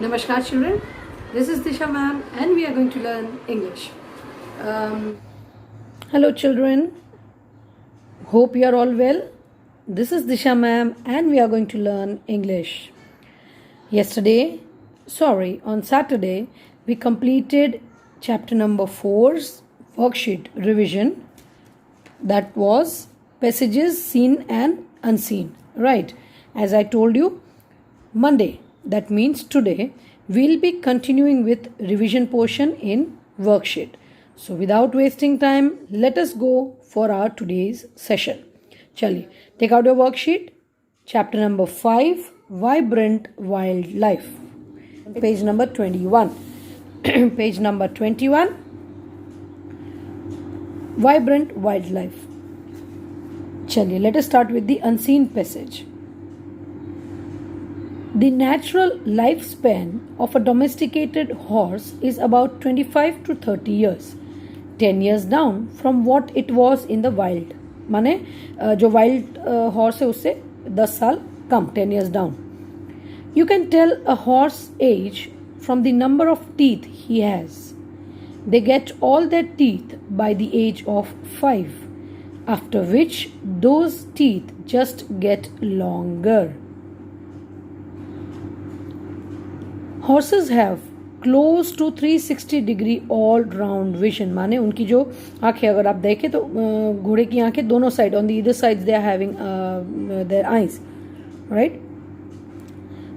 Namaskar children, this is Disha ma'am and we are going to learn English. Hello children, hope you are all well. This is Disha ma'am and we are going to learn English. On Saturday, we completed chapter number 4's worksheet revision, that was passages seen and unseen, right? As I told you, Monday, that means today, we'll be continuing with revision portion in worksheet. So without wasting time, let us go for our today's session. Chaliye, take out your worksheet. Chapter number 5, Vibrant Wildlife. Page number 21. Page number 21, Vibrant Wildlife. Chaliye, let us start with the unseen passage. The natural lifespan of a domesticated horse is about 25 to 30 years, 10 years down from what it was in the wild. माने जो wild horse है उससे 10 साल कम, 10 years down. You can tell a horse age from the number of teeth he has. They get all their teeth by the age of 5, after which those teeth just get longer. Horses have close to 360 degree all round vision. माने उनकी जो आंखें अगर आप देखें तो घोड़े की आंखें दोनों side, on the either sides they are having their eyes, right?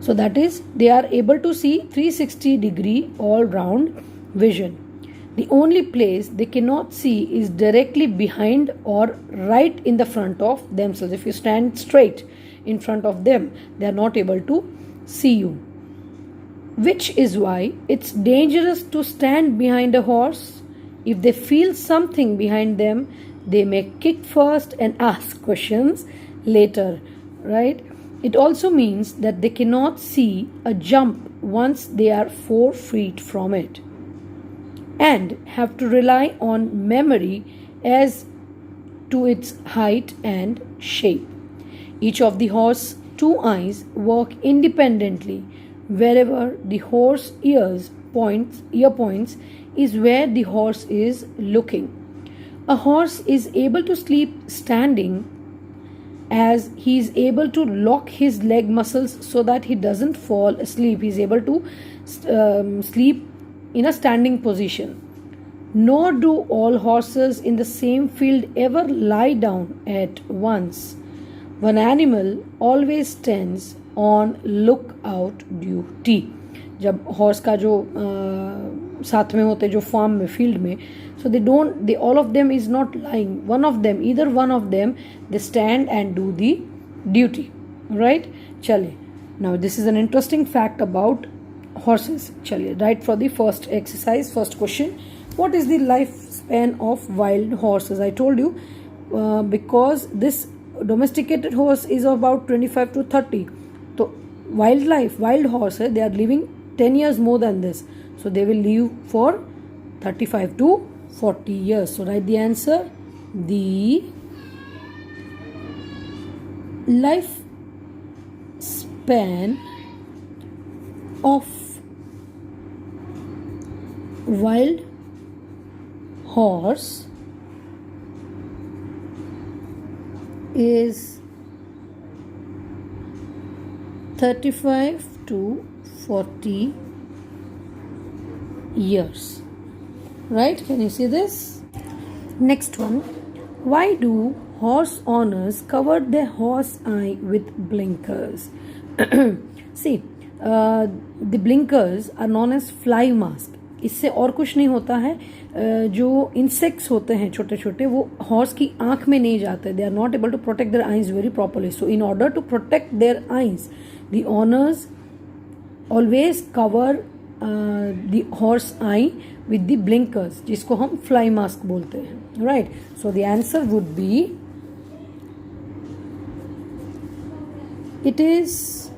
So that is, they are able to see 360 degree all round vision. The only place they cannot see is directly behind or right in the front of themselves. If you stand straight in front of them, they are not able to see you. Which is why it's dangerous to stand behind a horse. If they feel something behind them, they may kick first and ask questions later, right? It also means that they cannot see a jump once they are 4 feet from it, and have to rely on memory as to its height and shape. Each of the horse's 2 eyes work independently. Wherever the horse ear points is where the horse is looking. A horse is able to sleep standing, as he is able to lock his leg muscles so that he doesn't fall asleep. He is able to sleep in a standing position. Nor do all horses in the same field ever lie down at once. One animal always stands on lookout duty. जब horse का जो साथ में होते जो farm में field में, so they all of them is not lying. Either one of them, they stand and do the duty, right? चलिए, now this is an interesting fact about horses. चलिए, right, for the first exercise, first question, what is the lifespan of wild horses? I told you because this domesticated horse is about 25 to 30. So wild horse, they are living 10 years more than this. So they will live for 35 to 40 years. So write the answer. The life span of wild horse is 35 to 40 years. Right? Can you see this? Next one. Why do horse owners cover their horse eye with blinkers? See, the blinkers are known as fly mask. इससे और कुछ नहीं होता है. जो insects होते हैं छोटे छोटे, वो हॉर्स की आंख में नहीं जाते. They are not able to protect their eyes very properly. So in order to protect their eyes, the owners always cover the horse eye with the blinkers, जिसको हम fly mask बोलते हैं, right? So the answer would be, it is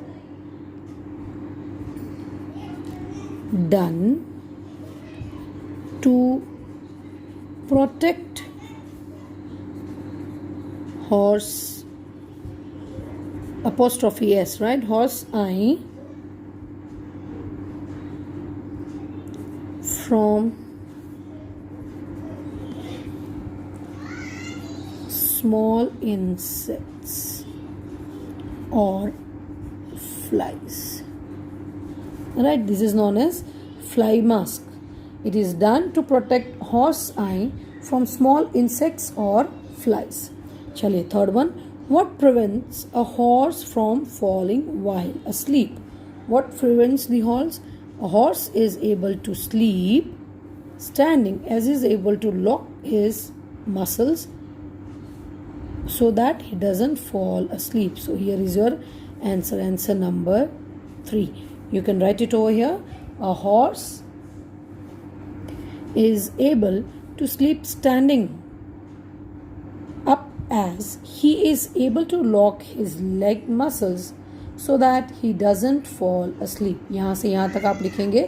done to protect horse apostrophe s, right? Horse eye from small insects or flies. Right, this is known as fly mask. It is done to protect horse eye from small insects or flies. Chaliye, third one. What prevents a horse from falling while asleep? What prevents the horse? A horse is able to sleep standing, as is able to lock his muscles so that he doesn't fall asleep. So here is your answer. Answer number 3. You can write it over here. A horse is able to sleep standing up as he is able to lock his leg muscles so that he doesn't fall asleep. यहाँ से यहाँ तक आप लिखेंगे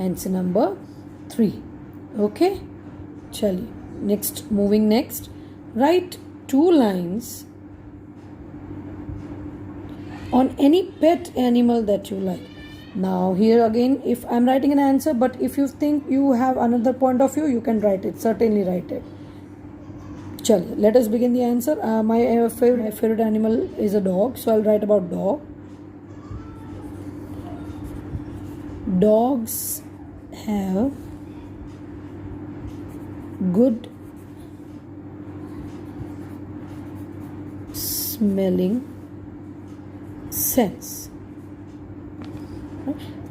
answer number 3. Okay, चलिए next. Moving next. Right 2 lines on any pet animal that you like. Now here again, if I'm writing an answer, but if you think you have another point of view, you can write it. Certainly write it. Chaliye, let us begin the answer. My favorite animal is a dog, so I'll write about dog. Dogs have good smelling sense.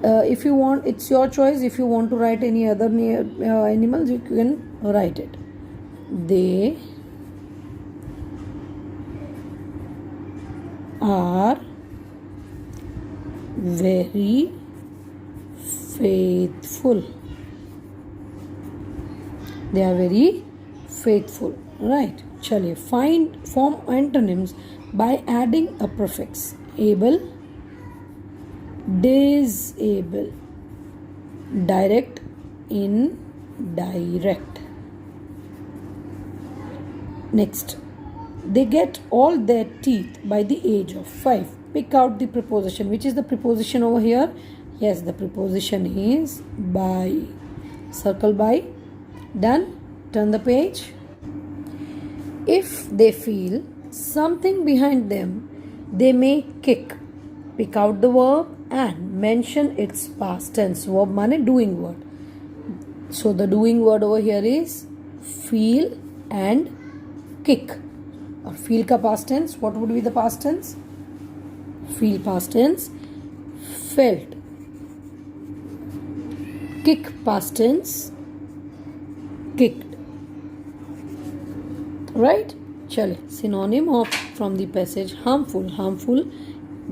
If you want, it's your choice. If you want to write any other animals, you can write it. They are very faithful. They are very faithful. Right. Chaliye, form antonyms by adding a prefix. Able, disable, direct, indirect. Next, they get all their teeth by the age of 5. Pick out the preposition. Which is the preposition over here? Yes, the preposition is by. Circle by. Done. Turn the page. If they feel something behind them, they may kick. Pick out the verb and mention its past tense. Verb means doing word. So the doing word over here is feel and kick. Or feel ka past tense. What would be the past tense? Feel past tense. Felt. Kick past tense. Kicked. Right? Chale. Synonym of from the passage harmful. Harmful.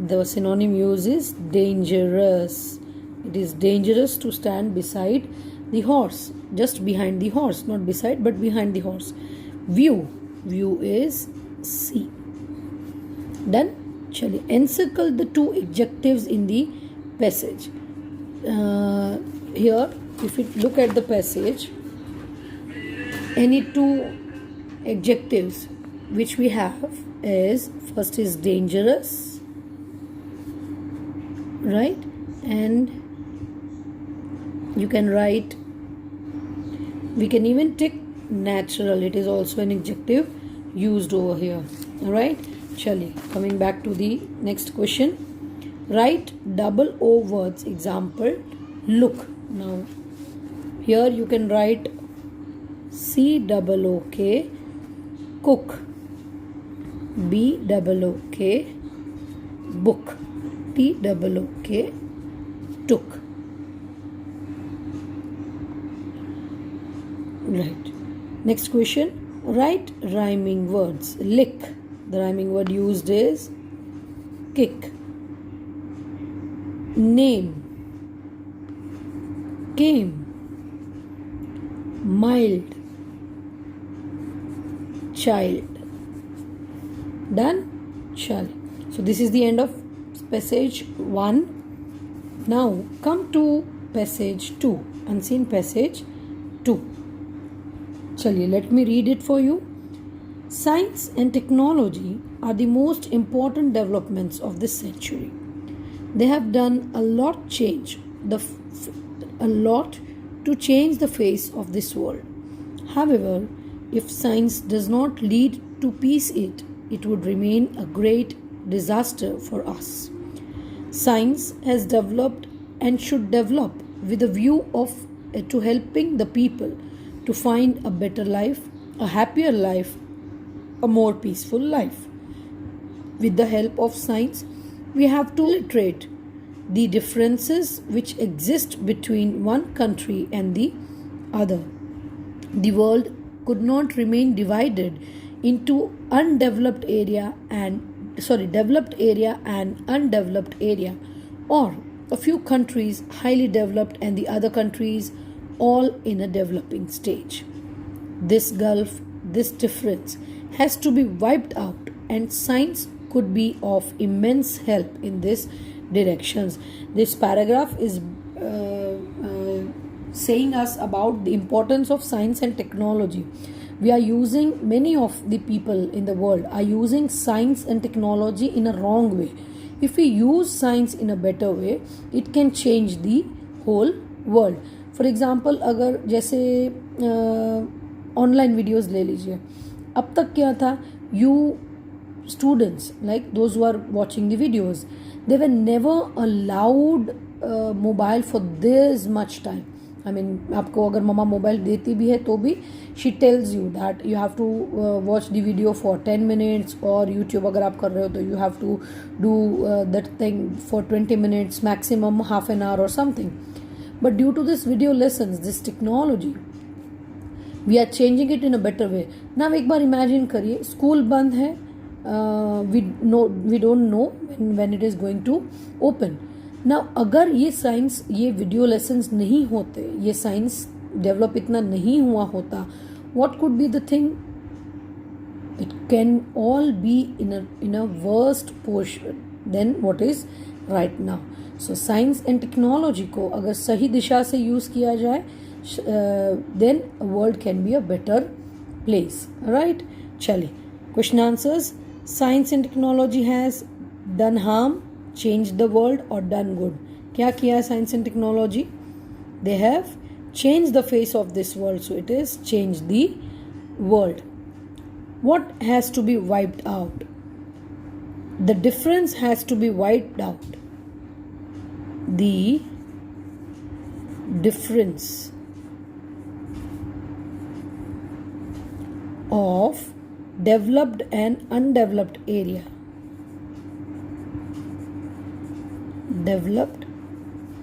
The synonym used is dangerous. It is dangerous to stand beside the horse. Just behind the horse. Not beside but behind the horse. View. View is see. Done? Chale. Encircle the 2 adjectives in the passage. Here, if you look at the passage, any 2 adjectives which we have is, first is dangerous, right? And you can write, we can even take natural. It is also an adjective used over here. Alright, chaliye, coming back to the next question. Write double O words. Example, look. Now here you can write COOK, cook. BOOK, book. TOOK, took. Right. Next question. Write rhyming words. Lick. The rhyming word used is kick. Name. Came. Mild. Child. Done? Shall. So this is the end of passage 1. Now come to passage 2. Unseen passage 2. Chaliye, let me read it for you. Science and technology are the most important developments of this century. They have done a lot to change the face of this world. However, if science does not lead to peace, it would remain a great disaster for us. Science has developed and should develop with a view of to helping the people to find a better life, a happier life, a more peaceful life. With the help of science, we have to illustrate the differences which exist between one country and the other. The world could not remain divided into developed area and undeveloped area, or a few countries highly developed and the other countries all in a developing stage. This gulf, this difference has to be wiped out, and science could be of immense help in this directions. This paragraph is saying us about the importance of science and technology. We are using, many of the people in the world are using science and technology in a wrong way. If we use science in a better way, it can change the whole world. For example, अगर जैसे online videos ले लीजिए, अब तक क्या था, you students, like those who are watching the videos, they were never allowed mobile for this much time. I mean, आपको अगर मम्मा मोबाइल देती भी है तो भी she tells you that you have to watch the video for 10 minutes, और YouTube अगर आप कर रहे हो तो you have to do that thing for 20 minutes, maximum half an hour or something. But due to this video lessons, this technology, we are changing it in a better way. Now एक बार imagine करिए, school बंद है, we don't know when it is going to open. Now अगर ये science, ये video lessons नहीं होते, ये साइंस डेवलप इतना नहीं हुआ होता, what could be the thing? It can all be in a worst portion than what is right now. So science and technology को अगर सही दिशा से यूज किया जाए, then a world can be a better place. Right? चलिए, question answers. Science and technology has done harm, changed the world, or done good? क्या किया science and technology? They have changed the face of this world, so it is changed the world. What has to be wiped out? The difference has to be wiped out. The difference of developed and undeveloped area. Developed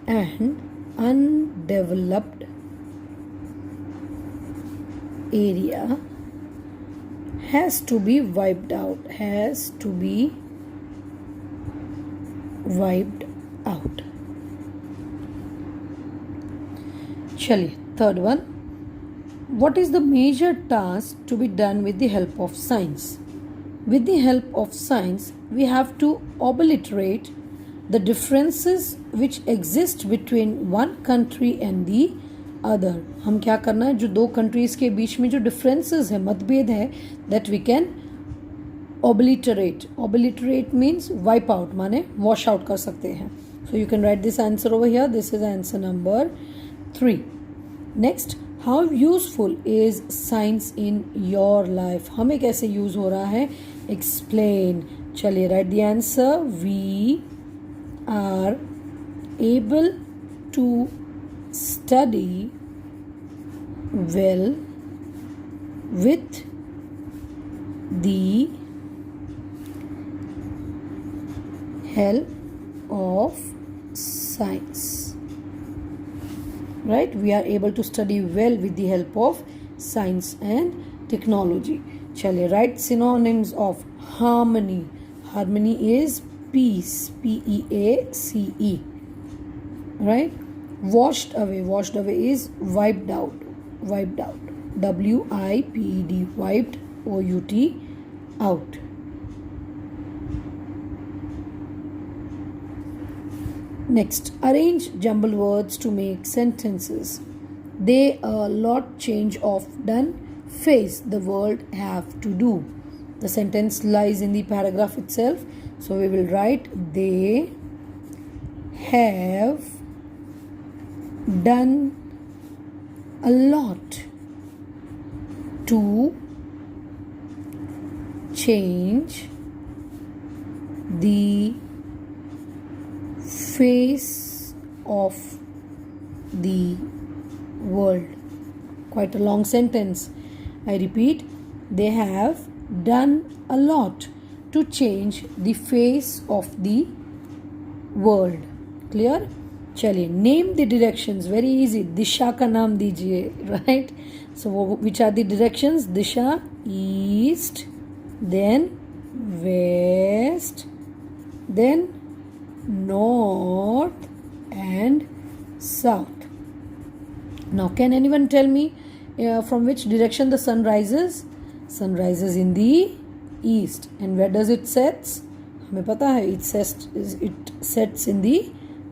and undeveloped area has to be wiped out. Has to be wiped out. Chaliye, third one. What is the major task to be done with the help of science? With the help of science, we have to obliterate the differences which exist between one country and the other. हम क्या करना है, जो दो countries के बीच में जो differences है, मतभेद है, that we can obliterate. Obliterate means wipe out, माने wash out कर सकते हैं. So you can write this answer over here. This is answer number 3. Next, how useful is science in your life? हमें कैसे use हो रहा है? Explain. चलिए, write the answer. We are able to study well with the help of science. Right? We are able to study well with the help of science and technology. Chaliye, write synonyms of harmony. Harmony is peace. P-E-A-C-E. Right? Washed away. Washed away is wiped out. Wiped out. W-I-P-E-D. Wiped. O-U-T. Out. Next, arrange jumble words to make sentences. They a lot change of done face the world have to do. The sentence lies in the paragraph itself. So we will write they have done a lot, to change the face of the world. Quite a long sentence. I repeat, they have done a lot to change the face of the world. Clear? चलिए, name the directions. Very easy. दिशा का नाम दीजिए, right? So which are the directions? Disha, east, then west, then north and south. Now, can anyone tell me from which direction the sun rises? Sun rises in the east. And where does it sets? हमें पता है, it sets in the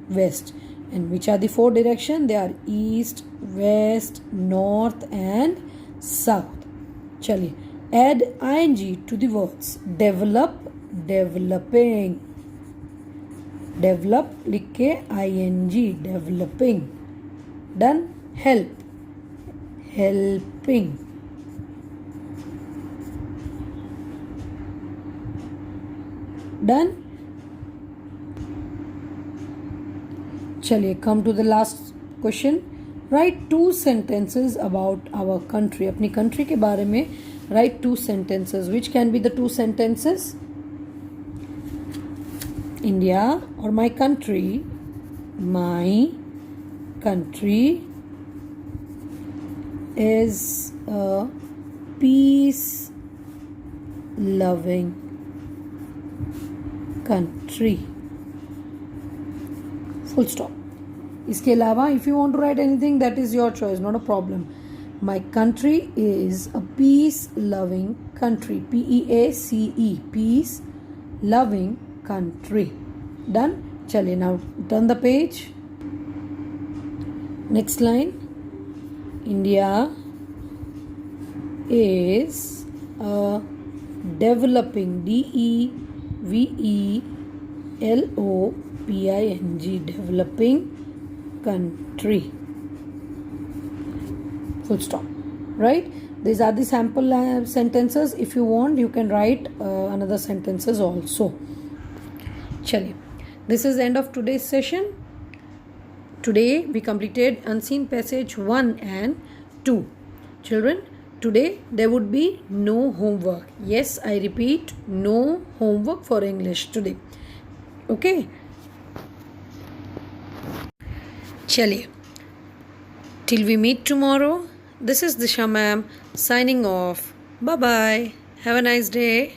west. And which are the four directions? They are east, west, north and south. चलिए, add ing to the words. Develop, developing. Develop लिख के ing, developing. Done. Help, helping. Done. चलिए, come to the last question. Write 2 sentences about our country. अपनी country के बारे में write 2 sentences. Which can be the 2 sentences? India or my country. My country is a peace loving country. Full stop. इसके अलावा if you want to write anything, that is your choice, not a problem. My country is a peace loving country. PEACE, peace loving country. Done. चलिए, now turn the page. Next line. India is a developing, DEVELOPING, developing country. Full stop. Right? These are the sample sentences. If you want, you can write another sentences also. Chaliye. This is the end of today's session. Today we completed Unseen Passage 1 and 2. Children, today there would be no homework. Yes, I repeat, no homework for English today. Okay? Chaliye. Till we meet tomorrow, this is Disha ma'am signing off. Bye-bye. Have a nice day.